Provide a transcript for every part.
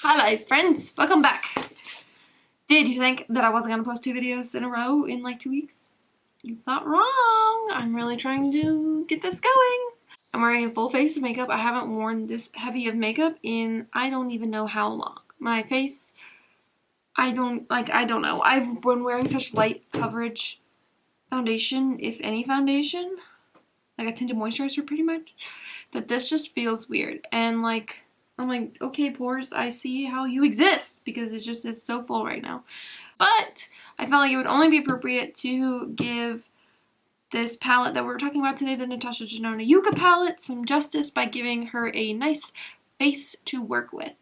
Hello friends, welcome back. Did you think that I wasn't going to post 2 videos in a row in like 2 weeks? You thought wrong. I'm really trying to get this going. I'm wearing a full face of makeup. I haven't worn this heavy of makeup in I don't even know how long. My face, I don't know. I've been wearing such light coverage foundation, if any foundation, like a tinted moisturizer pretty much, that this just feels weird. And like, I'm like, okay, pores, I see how you exist, because it just is so full right now. But I felt like it would only be appropriate to give this palette that we're talking about today, the NATASHA DENONA YUCCA palette, some justice by giving her a nice base to work with.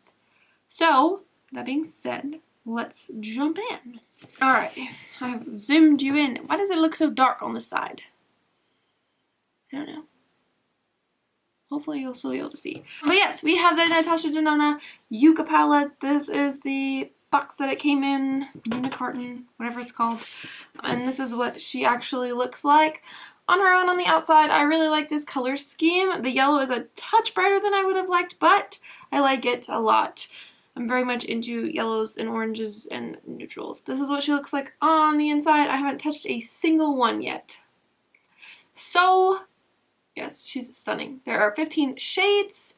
So, that being said, let's jump in. Alright, I have zoomed you in. Why does it look so dark on this side? I don't know. Hopefully you'll still be able to see. But yes, we have the NATASHA DENONA YUCCA palette. This is the box that it came in, unicarton, whatever it's called. And this is what she actually looks like on her own on the outside. I really like this color scheme. The yellow is a touch brighter than I would have liked, but I like it a lot. I'm very much into yellows and oranges and neutrals. This is what she looks like on the inside. I haven't touched a single one yet. So yes, she's stunning. There are 15 shades.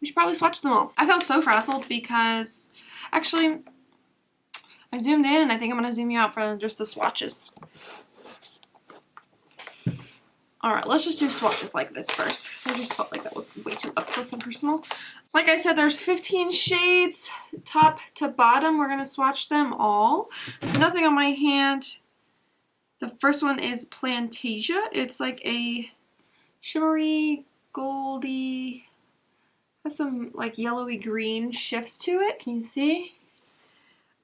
We should probably swatch them all. I felt so frazzled because, actually, I zoomed in and I think I'm going to zoom you out for just the swatches. Alright, let's just do swatches like this first, because I just felt like that was way too up close and personal. Like I said, there's 15 shades, top to bottom. We're going to swatch them all. There's nothing on my hand. The first one is Plantasia. It's like a shimmery, goldy, has some like yellowy green shifts to it. Can you see?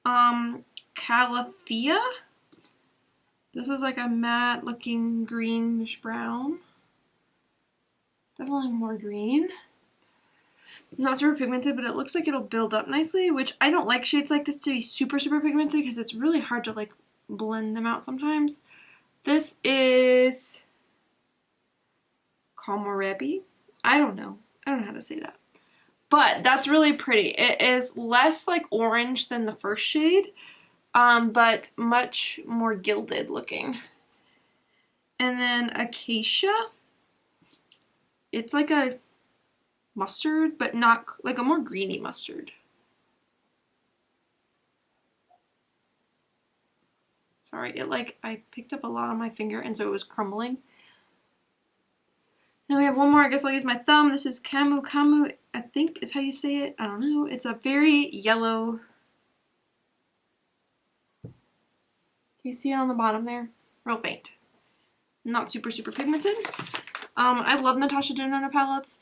Calathea. This is like a matte looking greenish brown. Definitely more green. Not super pigmented, but it looks like it'll build up nicely, which I don't like shades like this to be super pigmented because it's really hard to like blend them out sometimes. This is Komorebi. I don't know how to say that. But that's really pretty. It is less like orange than the first shade, but much more gilded looking. And then Acacia. It's like a mustard, but not like a more greeny mustard. Sorry, I picked up a lot on my finger and so it was crumbling. Then we have one more. I guess I'll use my thumb. This is Camu Camu, I think is how you say it. I don't know. It's a very yellow. Can you see it on the bottom there? Real faint. Not super pigmented. I love NATASHA DENONA palettes.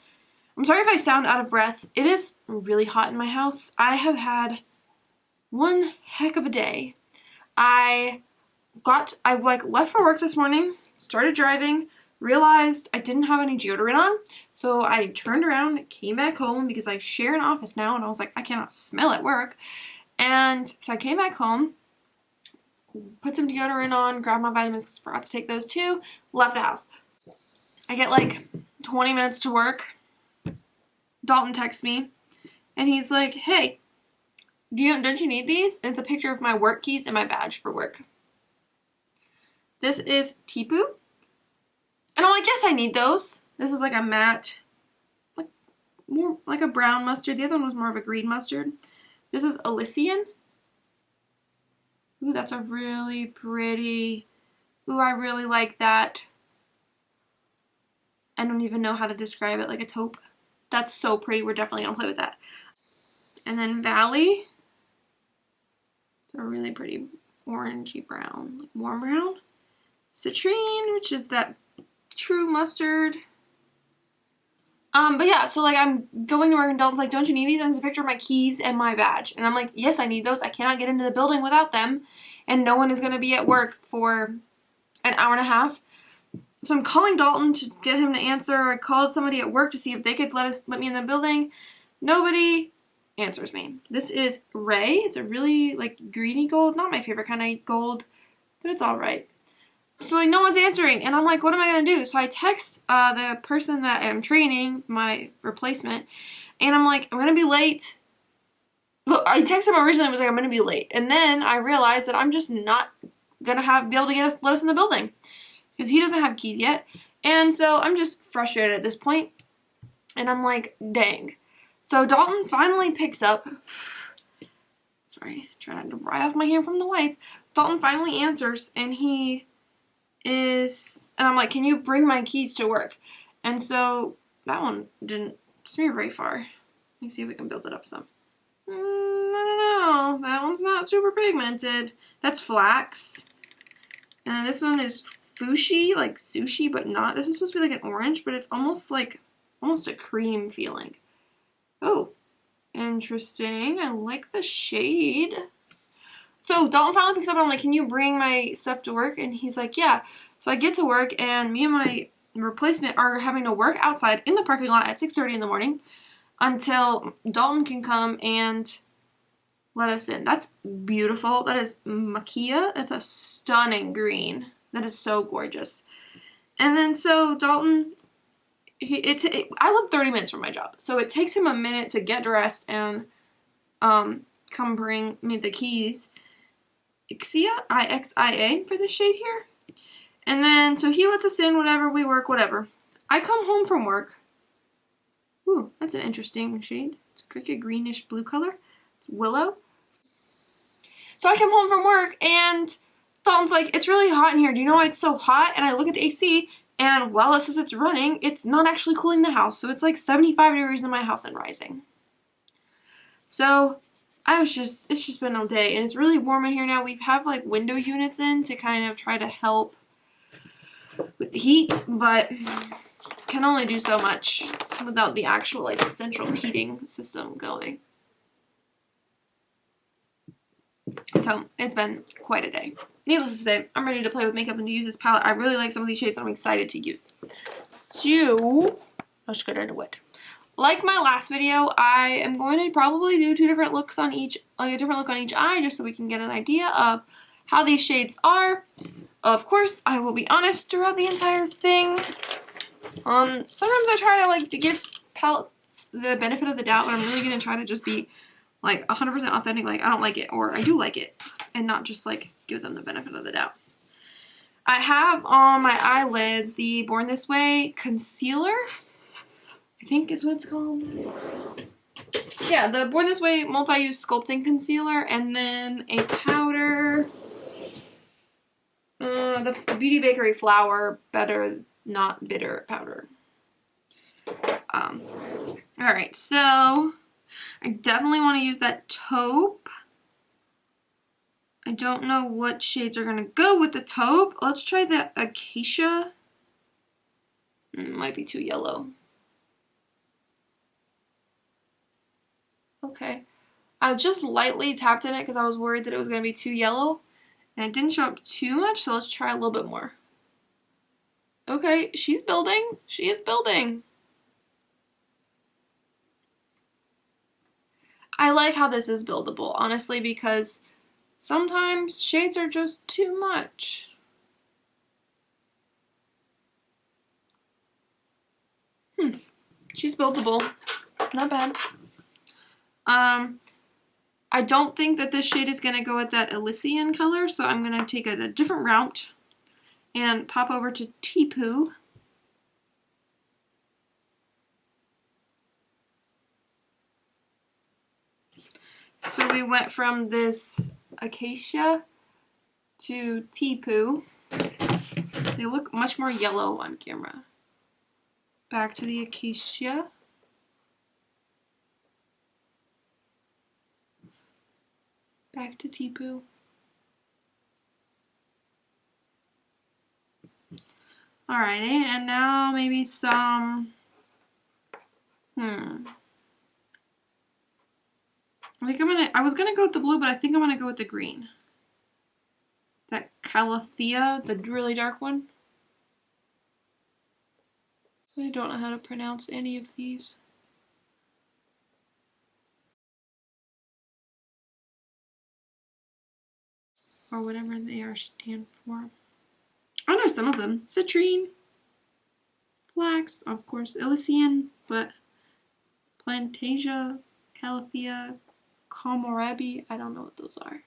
I'm sorry if I sound out of breath. It is really hot in my house. I have had one heck of a day. I left for work this morning, started driving, realized I didn't have any deodorant on, so I turned around, came back home because I share an office now, and I was like, I cannot smell at work. And so I came back home, put some deodorant on, grabbed my vitamins because I forgot to take those too, left the house. I get like 20 minutes to work. Dalton texts me, and he's like, hey, don't you need these? And it's a picture of my work keys and my badge for work. This is Tipu. And I'm like, yes, I need those. This is like a matte, like more like a brown mustard. The other one was more of a green mustard. This is Elysian. Ooh, that's a really pretty. Ooh, I really like that. I don't even know how to describe it, like a taupe. That's so pretty. We're definitely gonna play with that. And then Valley. It's a really pretty orangey brown, like warm brown. Citrine, which is that true mustard. But yeah, so like I'm going to work and Dalton's like, don't you need these? And it's a picture of my keys and my badge. And I'm like, yes, I need those. I cannot get into the building without them. And no one is going to be at work for an hour and a half. So I'm calling Dalton to get him to answer. I called somebody at work to see if they could let me in the building. Nobody answers me. This is Ray. It's a really like greeny gold. Not my favorite kind of gold, but it's all right. So like no one's answering, and I'm like, what am I gonna do? So I text the person that I'm training, my replacement, and I'm like, I'm gonna be late. I texted him originally and was like, I'm going to be late. And then I realized that I'm just not going to be able to let us in the building. Because he doesn't have keys yet. And so I'm just frustrated at this point. And I'm like, dang. So Dalton finally picks up. Sorry, trying to dry off my hand from the wipe. Dalton finally answers, and he is, and I'm like, can you bring my keys to work? And so that one didn't smear very far. Let me see if we can build it up some. I don't know. That one's not super pigmented. That's flax. And then this one is fushi, like sushi, but not. This is supposed to be like an orange, but it's almost a cream feeling. Oh, interesting. I like the shade. So Dalton finally picks up and I'm like, can you bring my stuff to work? And he's like, yeah. So I get to work and me and my replacement are having to work outside in the parking lot at 6:30 in the morning until Dalton can come and let us in. That's beautiful. That is maquia. That's a stunning green. That is so gorgeous. And then so Dalton, I live 30 minutes from my job. So it takes him a minute to get dressed and come bring me the keys. Ixia, I-X-I-A for this shade here. And then, so he lets us in, whatever, we work, whatever. I come home from work. Ooh, that's an interesting shade. It's like a greenish blue color. It's willow. So I come home from work and Dalton's like, it's really hot in here. Do you know why it's so hot? And I look at the AC and while it says it's running, it's not actually cooling the house. So it's like 75 degrees in my house and rising. So it's just been all day and it's really warm in here now. We have like window units in to kind of try to help with the heat, but can only do so much without the actual like central heating system going. So it's been quite a day. Needless to say, I'm ready to play with makeup and to use this palette. I really like some of these shades and I'm excited to use them. So let's get into it. Like my last video, I am going to probably do two different looks on each, like a different look on each eye, just so we can get an idea of how these shades are. Of course, I will be honest throughout the entire thing. Sometimes I try to like to give palettes the benefit of the doubt, but I'm really gonna try to just be like 100% authentic. Like I don't like it, or I do like it, and not just like give them the benefit of the doubt. I have on my eyelids the Born This Way concealer. I think is what it's called. Yeah, the Born This Way multi-use sculpting concealer, and then a powder. The Beauty Bakery Flour Better Not Bitter powder. Alright, so I definitely want to use that taupe. I don't know what shades are going to go with the taupe. Let's try the Acacia. It might be too yellow. Okay. I just lightly tapped in it because I was worried that it was going to be too yellow. And it didn't show up too much, so let's try a little bit more. Okay, she's building. She is building. I like how this is buildable, honestly, because sometimes shades are just too much. She's buildable. Not bad. I don't think that this shade is going to go with that Elysian color, so I'm going to take a different route and pop over to Teepoo. So we went from this Acacia to Teepoo. They look much more yellow on camera. Back to the Acacia. Back to Teepoo. Alrighty, and now maybe some, I think I was gonna go with the blue, but I think I'm gonna go with the green. That Calathea, the really dark one. I don't know how to pronounce any of these. Or whatever they are stand for. I know some of them. Citrine, flax, of course, Elysian, but Plantasia, Calathea, kohlrabi. I don't know what those are.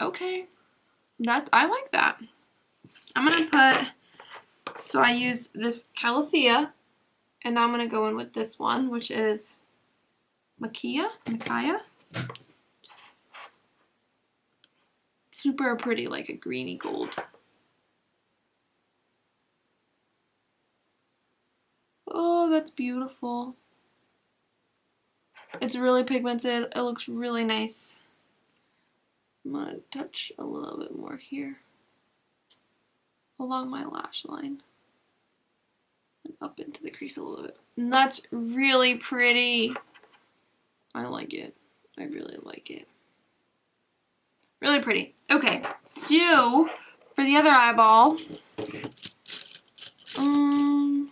Okay, I like that. I'm gonna put, so I used this Calathea, and now I'm gonna go in with this one, which is Micaiah. Super pretty, like a greeny gold. Oh, that's beautiful. It's really pigmented. It looks really nice. I'm gonna touch a little bit more here along my lash line and up into the crease a little bit. And that's really pretty. I like it. I really like it. Really pretty. Okay, so for the other eyeball, I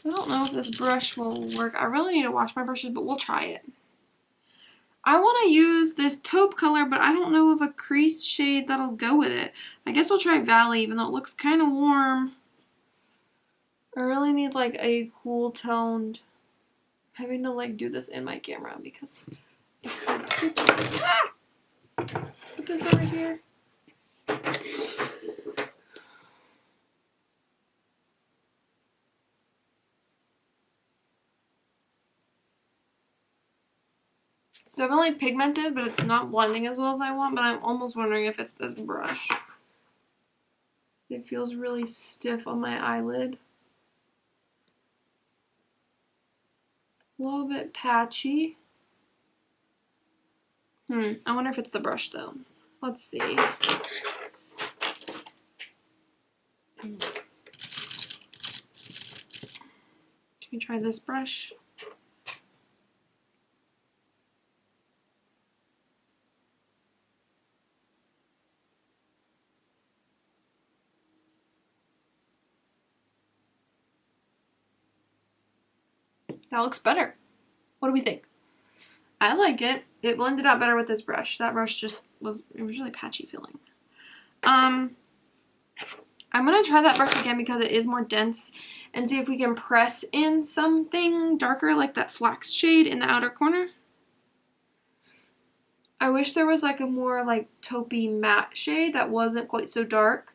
don't know if this brush will work. I really need to wash my brushes, but we'll try it. I want to use this taupe color, but I don't know of a crease shade that'll go with it. I guess we'll try Valley, even though it looks kind of warm. I really need like a cool toned. I'm having to like do this in my camera because I could put this over here. It's definitely pigmented, but it's not blending as well as I want, but I'm almost wondering if it's this brush. It feels really stiff on my eyelid. A little bit patchy. I wonder if it's the brush though. Let's see. Can we try this brush? That looks better. What do we think? I like it. It blended out better with this brush. That brush just was really patchy feeling. I'm going to try that brush again because it is more dense and see if we can press in something darker like that flax shade in the outer corner. I wish there was like a more like taupey matte shade that wasn't quite so dark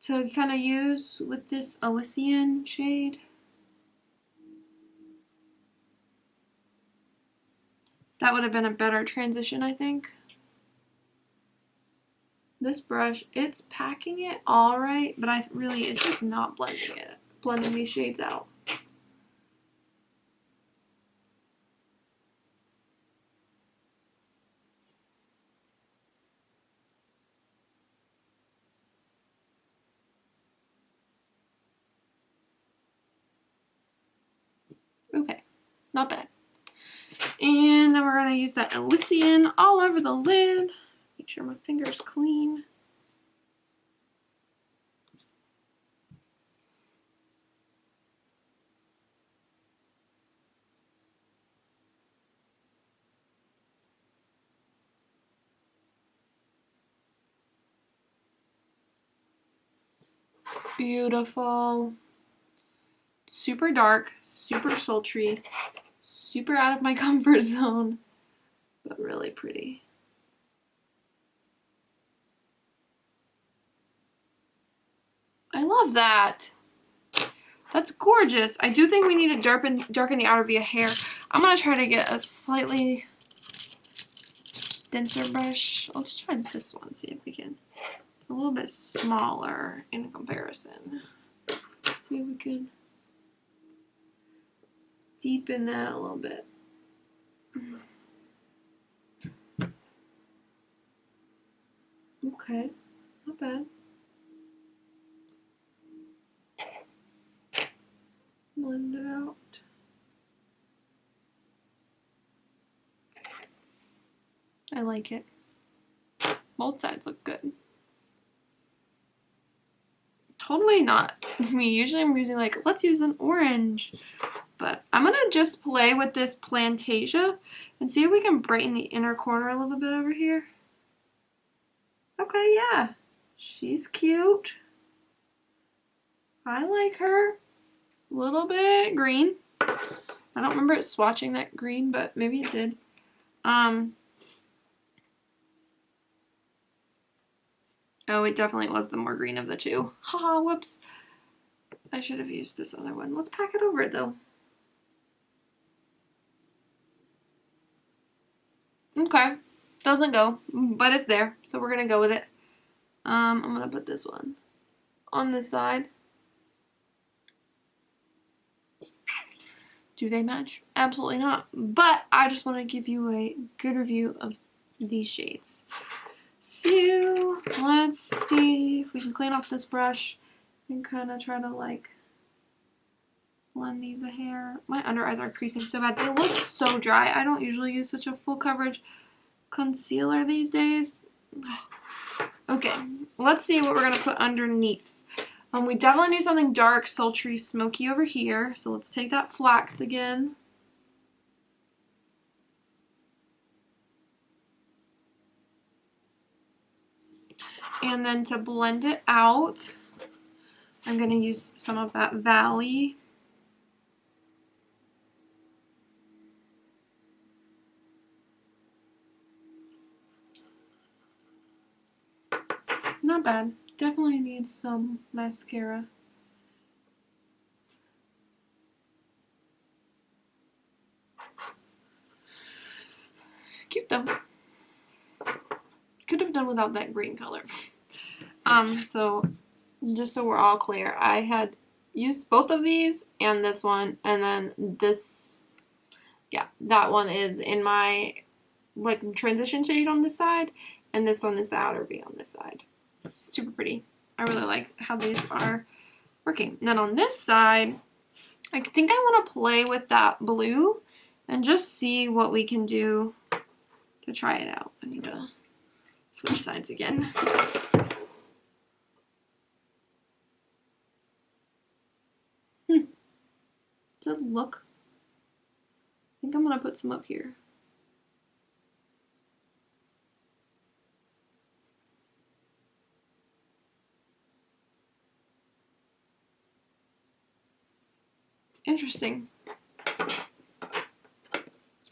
to kind of use with this Elysian shade. That would have been a better transition, I think. This brush, it's packing it all right, but it's just not blending these shades out. Okay, not bad. And then we're going to use that Elysian all over the lid. Make sure my finger's clean. Beautiful. Super dark, super sultry, super out of my comfort zone, but really pretty. I love that. That's gorgeous. I do think we need to darken the outer V of hair. I'm going to try to get a slightly denser brush. Let's try this one, see if we can. It's a little bit smaller in comparison. See if we can deepen that a little bit. Okay, not bad. Blend it out. I like it. Both sides look good. Totally not me. Usually I'm using like, let's use an orange. But I'm going to just play with this Plantasia and see if we can brighten the inner corner a little bit over here. Okay, yeah. She's cute. I like her. little bit green. I don't remember it swatching that green, but maybe it did. Oh, it definitely was the more green of the two. Haha, whoops. I should have used this other one. Let's pack it over it, though. Okay. Doesn't go, but it's there, so we're gonna go with it. I'm gonna put this one on this side. Do they match? Absolutely not. But I just want to give you a good review of these shades. So let's see if we can clean off this brush and kind of try to like blend these a hair. My under eyes are creasing so bad. They look so dry. I don't usually use such a full coverage concealer these days. Okay, let's see what we're going to put underneath. We definitely need something dark, sultry, smoky over here. So let's take that flax again. And then to blend it out, I'm going to use some of that Valley. Not bad. Definitely need some mascara. Cute though. Could have done without that green color. So just so we're all clear, I had used both of these and this one, and then this, yeah, that one is in my like transition shade on this side, and this one is the outer V on this side. Super pretty. I really like how these are working. And then on this side, I think I want to play with that blue and just see what we can do to try it out. I need to switch sides again. Does it look? I think I'm going to put some up here. Interesting. I'd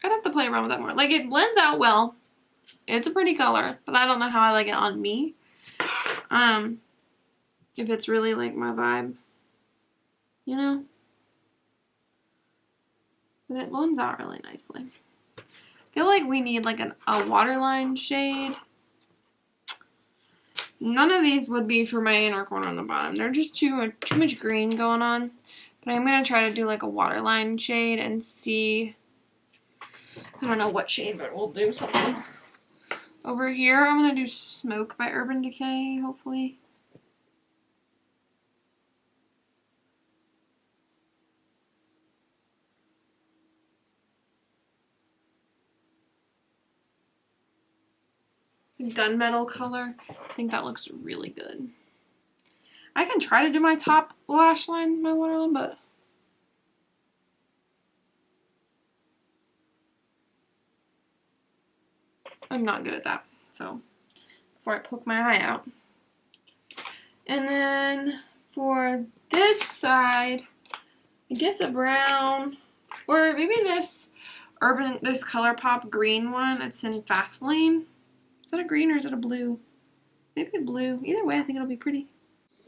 have to play around with that more. Like, it blends out well. It's a pretty color, but I don't know how I like it on me. If it's really like my vibe, you know? But it blends out really nicely. I feel like we need like a waterline shade. None of these would be for my inner corner on the bottom. They're just too much green going on. But I'm going to try to do like a waterline shade and see. I don't know what shade, but we'll do something. Over here, I'm going to do Smoke by Urban Decay, hopefully. It's a gunmetal color. I think that looks really good. I can try to do my top lash line, my waterline, but I'm not good at that. So, before I poke my eye out. And then for this side, I guess a brown, or maybe this ColourPop green one. It's in Fast Lane. Is that a green or is it a blue? Maybe a blue. Either way, I think it'll be pretty.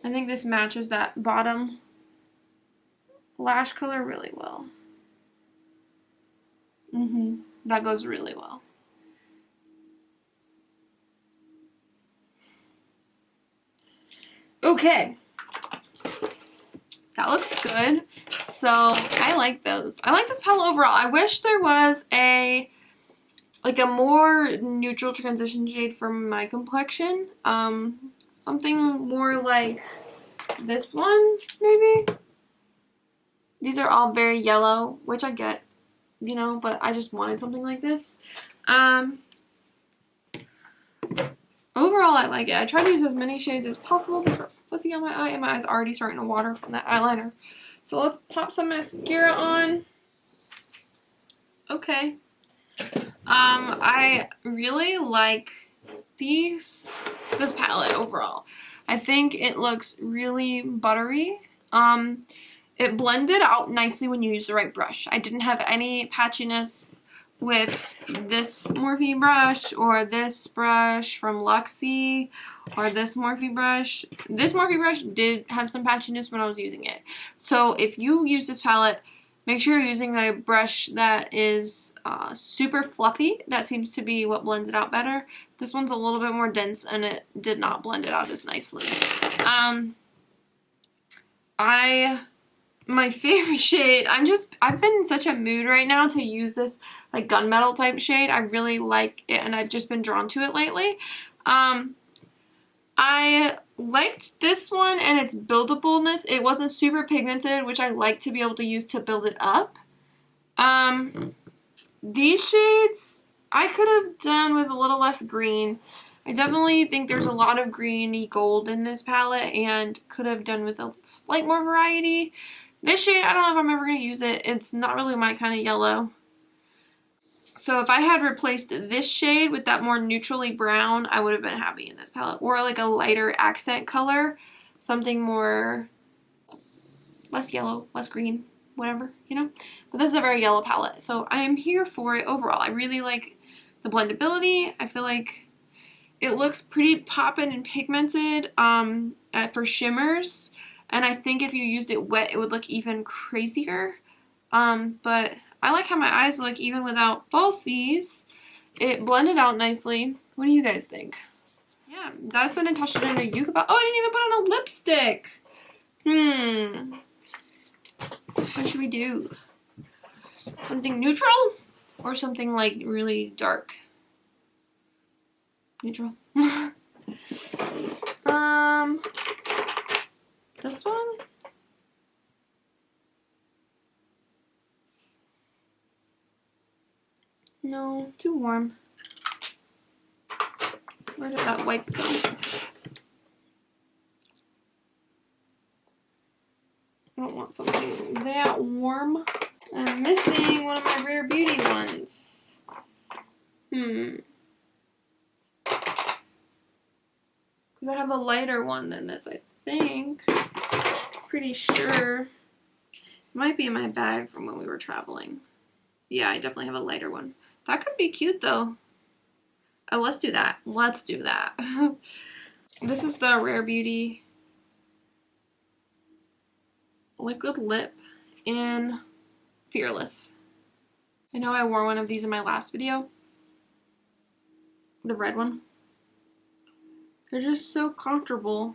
I think this matches that bottom lash color really well. That goes really well. Okay. That looks good. So, I like those. I like this palette overall. I wish there was a more neutral transition shade for my complexion. Something more like this one, maybe? These are all very yellow, which I get, you know, but I just wanted something like this. Overall, I like it. I try to use as many shades as possible. There's a fuzzy on my eye, and my eye's already starting to water from that eyeliner. So let's pop some mascara on. Okay. I really like this palette overall. I think it looks really buttery. it blended out nicely when you use the right brush. I didn't have any patchiness with this Morphe brush or this brush from Luxie or this Morphe brush. This Morphe brush did have some patchiness when I was using it. So if you use this palette, make sure you're using a brush that is super fluffy. That seems to be what blends it out better. This one's a little bit more dense and it did not blend it out as nicely. My favorite shade, I've been in such a mood right now to use this like gunmetal type shade. I really like it and I've just been drawn to it lately. I liked this one and its buildableness. It wasn't super pigmented, which I like to be able to use to build it up. These shades, I could have done with a little less green. I definitely think there's a lot of greeny gold in this palette and could have done with a slight more variety. This shade, I don't know if I'm ever going to use it. It's not really my kind of yellow. So if I had replaced this shade with that more neutrally brown, I would have been happy in this palette. Or like a lighter accent color. Something more, less yellow, less green, whatever, you know. But this is a very yellow palette. So I am here for it overall. I really like the blendability. I feel like it looks pretty poppin' and pigmented for shimmers. And I think if you used it wet, it would look even crazier. But I like how my eyes look even without falsies. It blended out nicely. What do you guys think? Yeah, that's the NATASHA DENONA YUCCA palette. Oh, I didn't even put on a lipstick. What should we do? Something neutral? Or something like really dark? Neutral. This one? No, too warm. Where did that wipe go? I don't want something that warm. I'm missing one of my Rare Beauty ones. Because I have a lighter one than this, I think. Pretty sure. It might be in my bag from when we were traveling. Yeah, I definitely have a lighter one. That could be cute though. Oh, let's do that. Let's do that. This is the Rare Beauty Liquid Lip in Fearless. I know I wore one of these in my last video. The red one. They're just so comfortable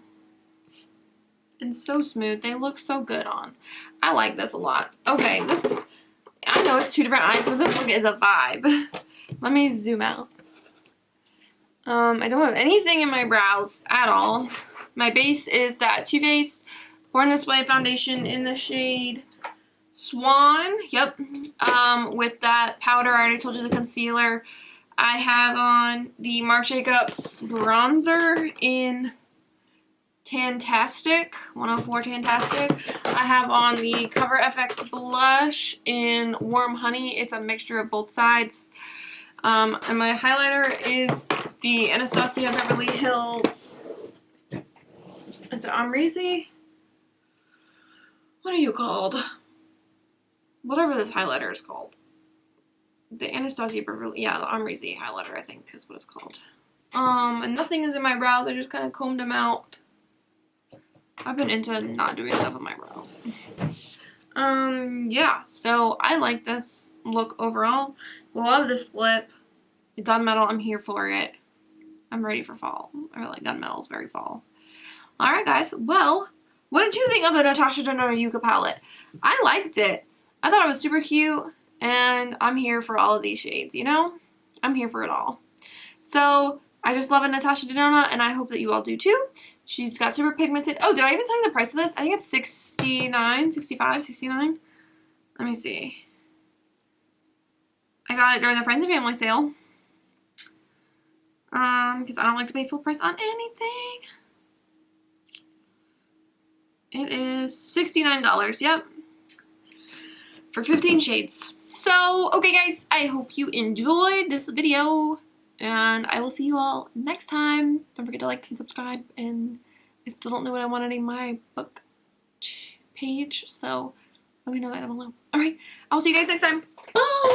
and so smooth. They look so good on. I like this a lot. Okay, this, I know it's two different eyes, but this look is a vibe. Let me zoom out. I don't have anything in my brows at all. My base is that Too Faced Born This Way foundation in the shade Swan. Yep. With that powder, I already told you, the concealer. I have on the Marc Jacobs bronzer in Tantastic, 104 Tantastic. I have on the Cover FX blush in Warm Honey. It's a mixture of both sides. And my highlighter is the Anastasia Beverly Hills. Is it Amrezy? What are you called? Whatever this highlighter is called. The Anastasia Beverly, yeah, the Amrezy highlighter, I think is what it's called. And nothing is in my brows. I just kind of combed them out. I've been into not doing stuff with my brows. Yeah, so I like this look overall. Love this lip. The gunmetal, I'm here for it. I'm ready for fall. I feel like gunmetal is very fall. Alright guys, well, what did you think of the NATASHA DENONA YUCCA palette? I liked it. I thought it was super cute, and I'm here for all of these shades, you know? I'm here for it all. So, I just love a NATASHA DENONA, and I hope that you all do too. She's got super pigmented. Oh, did I even tell you the price of this? I think it's $69, $65, $69. Let me see. I got it during the Friends and Family sale. Because I don't like to pay full price on anything. It is $69, yep. For 15 shades. So, okay guys, I hope you enjoyed this video. And I will see you all next time. Don't forget to like and subscribe. And I still don't know what I want to name my book. page, so let me know that down below. Alright, I'll see you guys next time. Bye!